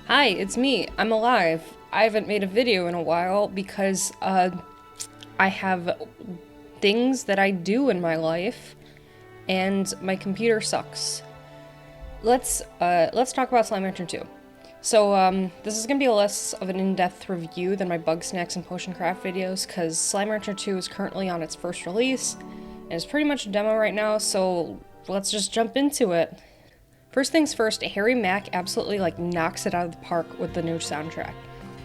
Hi, it's me. I'm alive. I haven't made a video in a while because I have things that I do in my life, and my computer sucks. Let's talk about Slime Rancher 2. This is gonna be less of an in-depth review than my Bug Snacks and Potion Craft videos, because Slime Rancher 2 is currently on its first release, and it's pretty much a demo right now, so let's just jump into it. First things first, Harry Mack absolutely knocks it out of the park with the new soundtrack.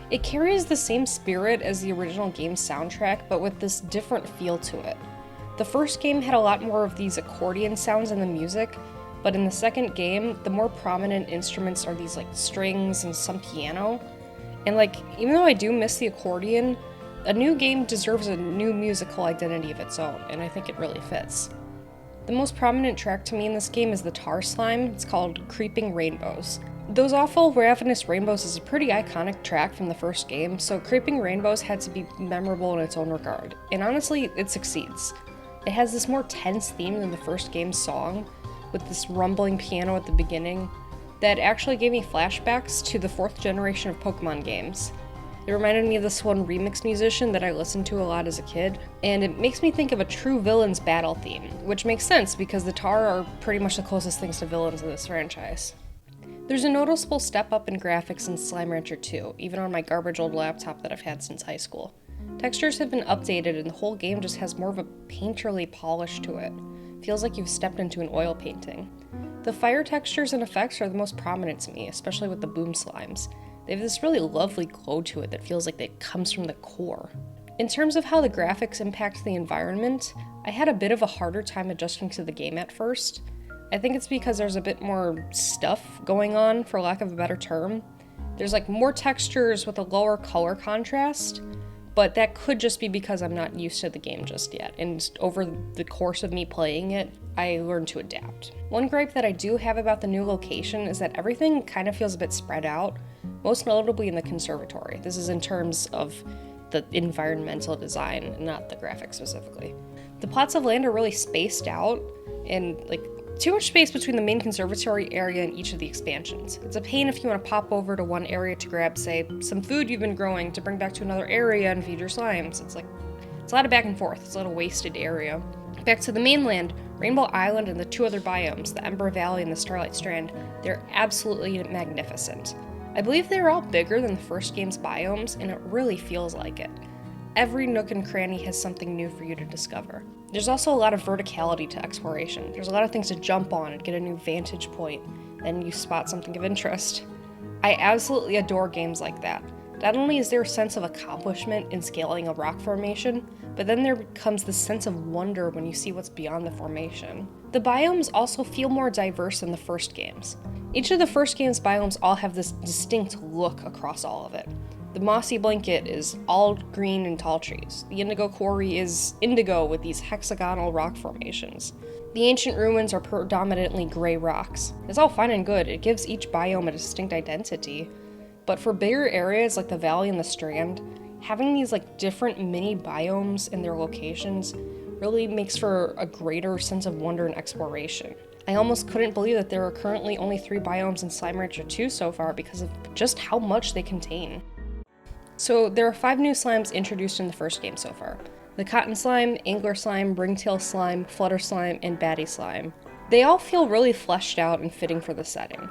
It carries the same spirit as the original game's soundtrack, but with this different feel to it. The first game had a lot more of these accordion sounds in the music, but in the second game, the more prominent instruments are these strings and some piano. And even though I do miss the accordion, a new game deserves a new musical identity of its own, and I think it really fits. The most prominent track to me in this game is the tar slime. It's called Creeping Rainbows. Those Awful Ravenous Rainbows is a pretty iconic track from the first game, so Creeping Rainbows had to be memorable in its own regard, and honestly, it succeeds. It has this more tense theme than the first game's song, with this rumbling piano at the beginning, that actually gave me flashbacks to the fourth generation of Pokemon games. It reminded me of this one remix musician that I listened to a lot as a kid, and it makes me think of a true villain's battle theme, which makes sense because the Tar are pretty much the closest things to villains in this franchise. There's a noticeable step up in graphics in Slime Rancher 2, even on my garbage old laptop that I've had since high school. Textures have been updated and the whole game just has more of a painterly polish to it. Feels like you've stepped into an oil painting. The fire textures and effects are the most prominent to me, especially with the boom slimes. They have this really lovely glow to it that feels like it comes from the core. In terms of how the graphics impact the environment, I had a bit of a harder time adjusting to the game at first. I think it's because there's a bit more stuff going on, for lack of a better term. There's more textures with a lower color contrast, but that could just be because I'm not used to the game just yet, and over the course of me playing it, I learned to adapt. One gripe that I do have about the new location is that everything kind of feels a bit spread out, most notably in the conservatory. This is in terms of the environmental design, not the graphics specifically. The plots of land are really spaced out, and too much space between the main conservatory area and each of the expansions. It's a pain if you want to pop over to one area to grab, say, some food you've been growing to bring back to another area and feed your slimes. It's a lot of back and forth. It's a lot of wasted area. Back to the mainland, Rainbow Island and the two other biomes, the Ember Valley and the Starlight Strand, they're absolutely magnificent. I believe they're all bigger than the first game's biomes, and it really feels like it. Every nook and cranny has something new for you to discover. There's also a lot of verticality to exploration. There's a lot of things to jump on and get a new vantage point, then you spot something of interest. I absolutely adore games like that. Not only is there a sense of accomplishment in scaling a rock formation, but then there comes this sense of wonder when you see what's beyond the formation. The biomes also feel more diverse than the first games. Each of the first game's biomes all have this distinct look across all of it. The mossy blanket is all green and tall trees. The indigo quarry is indigo with these hexagonal rock formations. The ancient ruins are predominantly gray rocks. It's all fine and good, it gives each biome a distinct identity, but for bigger areas like the valley and the strand, having these different mini biomes in their locations really makes for a greater sense of wonder and exploration. I almost couldn't believe that there are currently only 3 biomes in Slime Rancher 2 so far because of just how much they contain. So there are 5 new slimes introduced in the first game so far. The Cotton Slime, Angler Slime, Ringtail Slime, Flutter Slime, and Batty Slime. They all feel really fleshed out and fitting for the setting.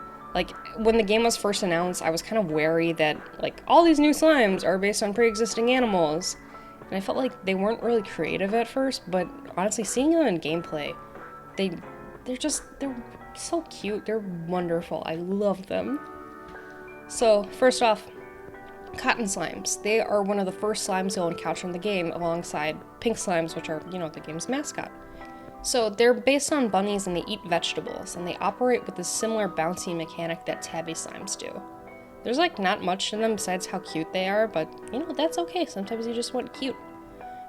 When the game was first announced, I was kind of wary that, all these new slimes are based on pre-existing animals. And I felt like they weren't really creative at first, but honestly, seeing them in gameplay, they're so cute, they're wonderful, I love them. So, first off, Cotton Slimes. They are one of the first slimes you'll encounter in the game, alongside pink slimes, which are, the game's mascot. So they're based on bunnies and they eat vegetables, and they operate with a similar bouncy mechanic that tabby slimes do. There's not much to them besides how cute they are, but that's okay, sometimes you just want cute.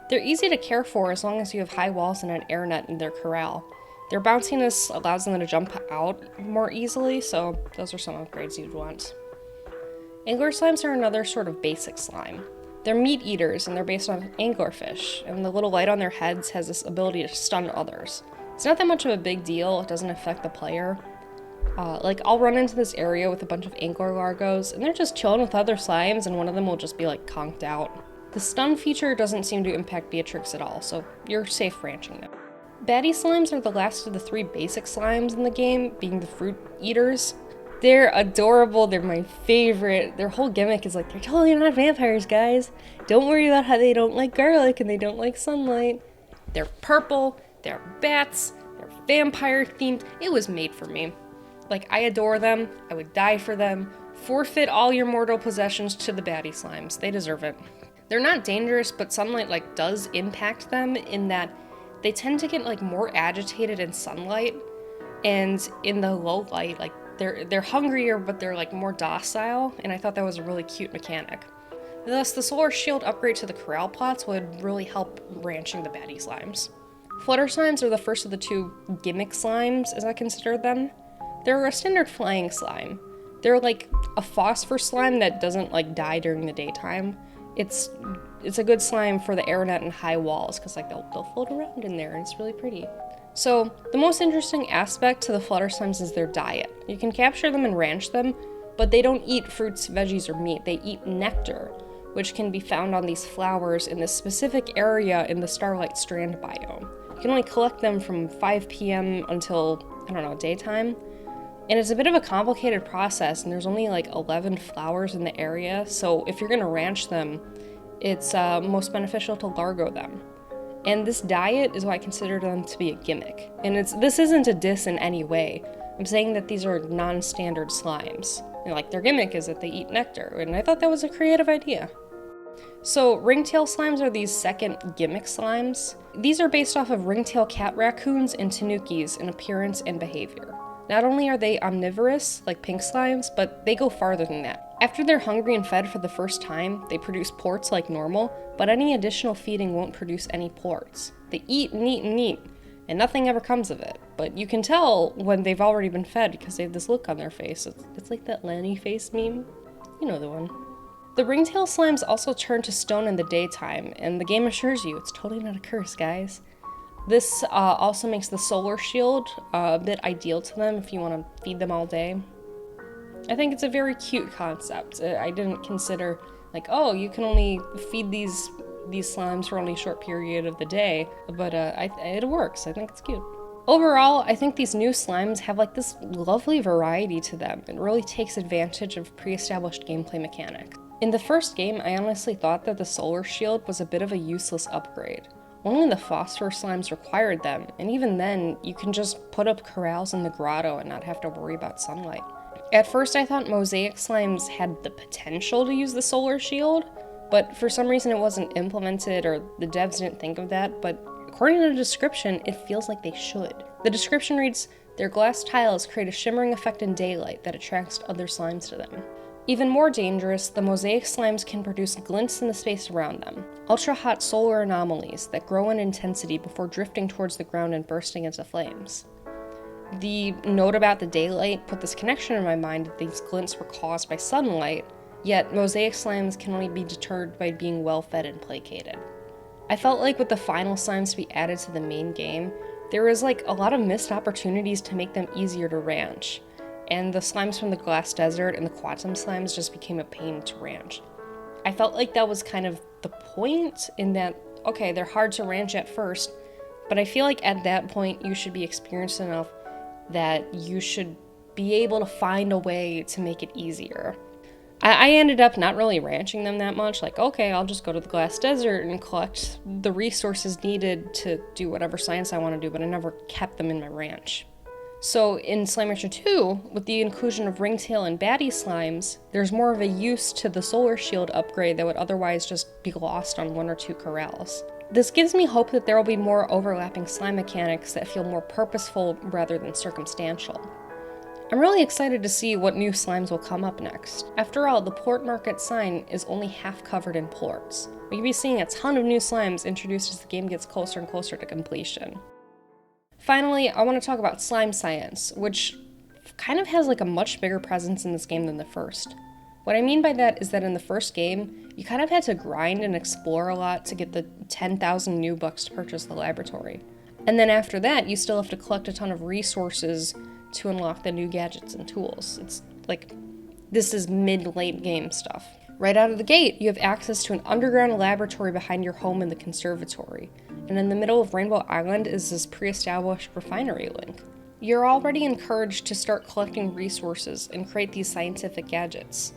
They're easy to care for as long as you have high walls and an air net in their corral. Their bounciness allows them to jump out more easily, so those are some upgrades you'd want. Angler slimes are another sort of basic slime. They're meat eaters and they're based on anglerfish, and the little light on their heads has this ability to stun others. It's not that much of a big deal, it doesn't affect the player. Like, I'll run into this area with a bunch of angler largos, and they're just chilling with other slimes, and one of them will just be, like, conked out. The stun feature doesn't seem to impact Beatrix at all, so you're safe ranching them. Batty slimes are the last of the 3 basic slimes in the game, being the fruit eaters. They're adorable, they're my favorite. Their whole gimmick is like, they're totally not vampires, guys. Don't worry about how they don't like garlic and they don't like sunlight. They're purple, they're bats, they're vampire themed. It was made for me. Like, I adore them, I would die for them. Forfeit all your mortal possessions to the Batty slimes, they deserve it. They're not dangerous, but sunlight, like, does impact them in that they tend to get, like, more agitated in sunlight, and in the low light, like, they're hungrier, but they're, like, more docile, and I thought that was a really cute mechanic. Thus, the solar shield upgrade to the corral plots would really help ranching the Batty slimes. Flutter slimes are the first of the 2 gimmick slimes, as I consider them. They're a standard flying slime. They're like a phosphor slime that doesn't, like, die during the daytime. It's a good slime for the airnet and high walls, because, like, they'll float around in there, and it's really pretty. So, the most interesting aspect to the flutter slimes is their diet. You can capture them and ranch them, but they don't eat fruits, veggies, or meat. They eat nectar, which can be found on these flowers in this specific area in the Starlight Strand biome. You can only collect them from 5 p.m. until, I don't know, daytime. And it's a bit of a complicated process, and there's only like 11 flowers in the area, so if you're gonna ranch them, it's most beneficial to largo them. And this diet is why I consider them to be a gimmick. And this isn't a diss in any way. I'm saying that these are non-standard slimes. And, like, their gimmick is that they eat nectar, and I thought that was a creative idea. So, ringtail slimes are these second gimmick slimes. These are based off of ringtail cat raccoons and tanukis in appearance and behavior. Not only are they omnivorous, like pink slimes, but they go farther than that. After they're hungry and fed for the first time, they produce ports like normal, but any additional feeding won't produce any ports. They eat and eat and eat, and nothing ever comes of it. But you can tell when they've already been fed because they have this look on their face. It's like that Lanny face meme. You know the one. The ringtail slimes also turn to stone in the daytime, and the game assures you it's totally not a curse, guys. This also makes the solar shield a bit ideal to them if you want to feed them all day. I think it's a very cute concept. I didn't consider, like, oh, you can only feed these slimes for only a short period of the day, but it works. I think it's cute. Overall, I think these new slimes have, like, this lovely variety to them. It really takes advantage of pre-established gameplay mechanics. In the first game, I honestly thought that the solar shield was a bit of a useless upgrade. Only the phosphor slimes required them, and even then, you can just put up corrals in the grotto and not have to worry about sunlight. At first, I thought mosaic slimes had the potential to use the solar shield, but for some reason it wasn't implemented, or the devs didn't think of that, but according to the description, it feels like they should. The description reads, "Their glass tiles create a shimmering effect in daylight that attracts other slimes to them." Even more dangerous, the mosaic slimes can produce glints in the space around them, ultra-hot solar anomalies that grow in intensity before drifting towards the ground and bursting into flames. The note about the daylight put this connection in my mind that these glints were caused by sunlight, yet mosaic slimes can only be deterred by being well-fed and placated. I felt like with the final slimes to be added to the main game, there was like a lot of missed opportunities to make them easier to ranch. And the slimes from the Glass Desert and the Quantum slimes just became a pain to ranch. I felt like that was kind of the point, in that, okay, they're hard to ranch at first, but I feel like at that point you should be experienced enough that you should be able to find a way to make it easier. I ended up not really ranching them that much, like, okay, I'll just go to the Glass Desert and collect the resources needed to do whatever science I want to do, but I never kept them in my ranch. So in Slime Rancher 2, with the inclusion of ringtail and batty slimes, there's more of a use to the solar shield upgrade that would otherwise just be lost on 1 or 2 corrals. This gives me hope that there will be more overlapping slime mechanics that feel more purposeful rather than circumstantial. I'm really excited to see what new slimes will come up next. After all, the Port Market sign is only half covered in ports. We could be seeing a ton of new slimes introduced as the game gets closer and closer to completion. Finally, I want to talk about slime science, which kind of has like a much bigger presence in this game than the first. What I mean by that is that in the first game, you kind of had to grind and explore a lot to get the 10,000 new bucks to purchase the laboratory. And then after that, you still have to collect a ton of resources to unlock the new gadgets and tools. It's like, this is mid-late game stuff. Right out of the gate, you have access to an underground laboratory behind your home in the conservatory. And in the middle of Rainbow Island is this pre-established refinery link. You're already encouraged to start collecting resources and create these scientific gadgets.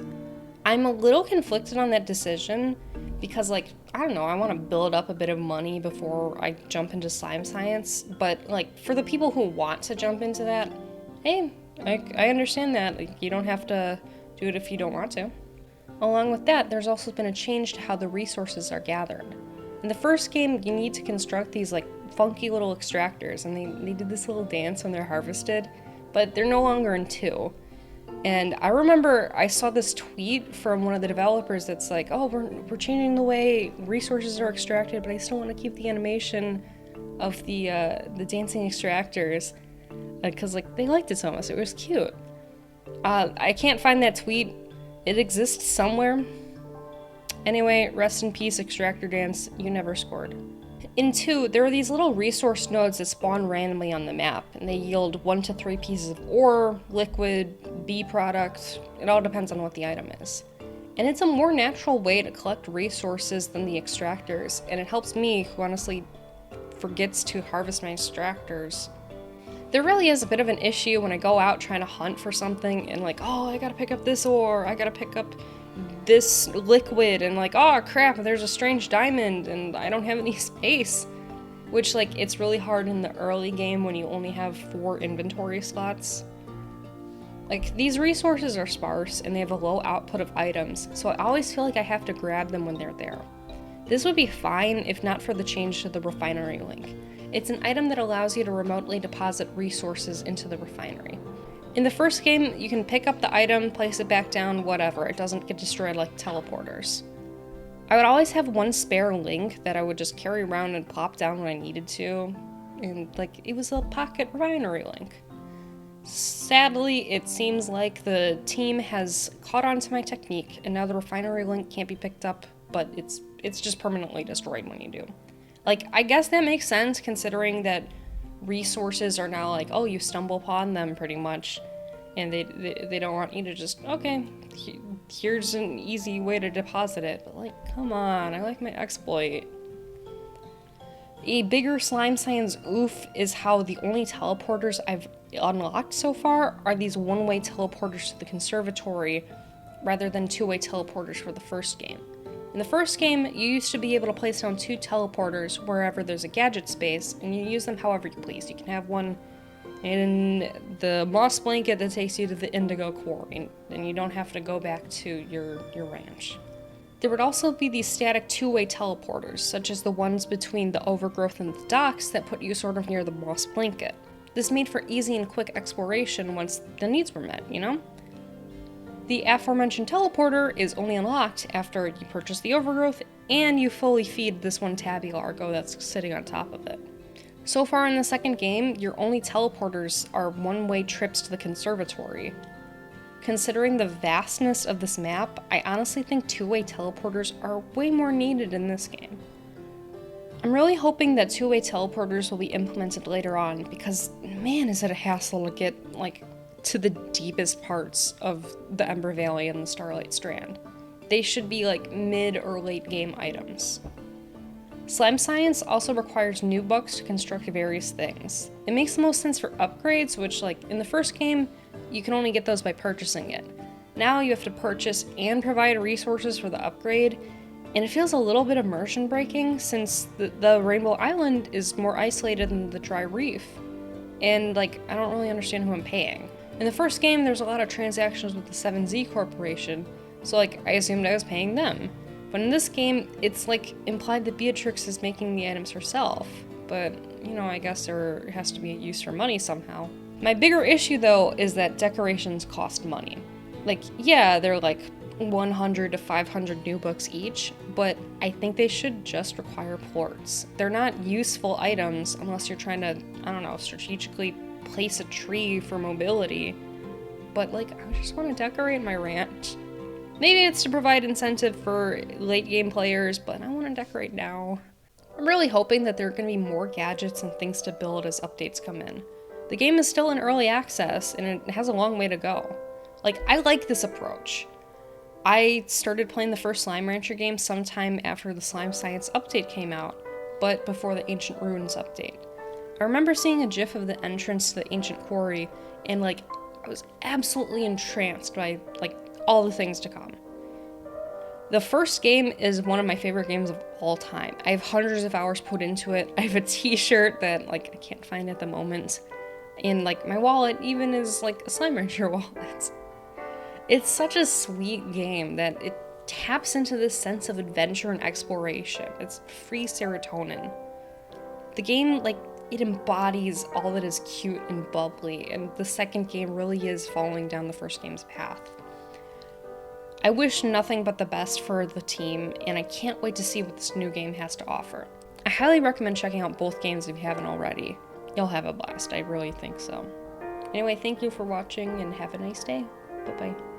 I'm a little conflicted on that decision because, like, I don't know, I want to build up a bit of money before I jump into slime science, but, like, for the people who want to jump into that, hey, I understand that. Like, you don't have to do it if you don't want to. Along with that, there's also been a change to how the resources are gathered. In the first game, you need to construct these, like, funky little extractors, and they did this little dance when they're harvested, but they're no longer in 2. And I remember I saw this tweet from one of the developers that's like, oh, we're changing the way resources are extracted, but I still want to keep the animation of the dancing extractors, because like they liked it so much. It was cute. I can't find that tweet. It exists somewhere. Anyway, rest in peace, extractor dance. You never scored. In 2, there are these little resource nodes that spawn randomly on the map, and they yield 1 to 3 pieces of ore, liquid, bee product. It all depends on what the item is. And it's a more natural way to collect resources than the extractors, and it helps me, who honestly forgets to harvest my extractors. There really is a bit of an issue when I go out trying to hunt for something and like, oh, I gotta pick up this ore, I gotta pick up this liquid, and like, oh crap, there's a strange diamond and I don't have any space. Which, like, it's really hard in the early game when you only have 4 inventory slots. Like, these resources are sparse and they have a low output of items, so I always feel like I have to grab them when they're there. This would be fine if not for the change to the refinery link. It's an item that allows you to remotely deposit resources into the refinery. In the first game, you can pick up the item, place it back down, whatever. It doesn't get destroyed like teleporters. I would always have one spare link that I would just carry around and plop down when I needed to. And, like, it was a pocket refinery link. Sadly, it seems like the team has caught on to my technique, and now the refinery link can't be picked up, but it's just permanently destroyed when you do. Like, I guess that makes sense considering that resources are now like, oh, you stumble upon them pretty much, and they don't want you to just, okay, here's an easy way to deposit it. But like, come on, I like my exploit. A bigger slime science oof is how the only teleporters I've unlocked so far are these one-way teleporters to the conservatory rather than two-way teleporters for the first game. In the first game, you used to be able to place down 2 teleporters wherever there's a gadget space, and you use them however you please. You can have one in the moss blanket that takes you to the indigo quarry, and you don't have to go back to your ranch. There would also be these static 2-way teleporters, such as the ones between the overgrowth and the docks that put you sort of near the moss blanket. This made for easy and quick exploration once the needs were met, you know? The aforementioned teleporter is only unlocked after you purchase the overgrowth and you fully feed this one tabby largo that's sitting on top of it. So far in the second game, your only teleporters are one-way trips to the conservatory. Considering the vastness of this map, I honestly think 2-way teleporters are way more needed in this game. I'm really hoping that 2-way teleporters will be implemented later on because, man, is it a hassle to get, like, to the deepest parts of the Ember Valley and the Starlight Strand. They should be like mid or late game items. Slime Science also requires new books to construct various things. It makes the most sense for upgrades, which like in the first game, you can only get those by purchasing it. Now you have to purchase and provide resources for the upgrade, and it feels a little bit immersion breaking since the Rainbow Island is more isolated than the dry reef. And like, I don't really understand who I'm paying. In the first game, there's a lot of transactions with the 7Z Corporation, so like, I assumed I was paying them. But in this game, it's like implied that Beatrix is making the items herself. But, you know, I guess there has to be a use for money somehow. My bigger issue, though, is that decorations cost money. Like, yeah, they're like 100 to 500 new books each, but I think they should just require plorts. They're not useful items unless you're trying to, I don't know, strategically place a tree for mobility, but like, I just want to decorate my ranch. Maybe it's to provide incentive for late game players, but I want to decorate now. I'm really hoping that there are going to be more gadgets and things to build as updates come in. The game is still in early access, and it has a long way to go. Like, I like this approach. I started playing the first Slime Rancher game sometime after the Slime Science update came out, but before the Ancient Ruins update. I remember seeing a gif of the entrance to the ancient quarry, and like, I was absolutely entranced by like all the things to come. The first game is one of my favorite games of all time. I have hundreds of hours put into it. I have a t-shirt that like I can't find at the moment. And like my wallet even is like a Slime Rancher wallet. It's such a sweet game that it taps into this sense of adventure and exploration. It's free serotonin. The game, like, it embodies all that is cute and bubbly, and the second game really is following down the first game's path. I wish nothing but the best for the team, and I can't wait to see what this new game has to offer. I highly recommend checking out both games if you haven't already. You'll have a blast, I really think so. Anyway, thank you for watching, and have a nice day. Bye-bye.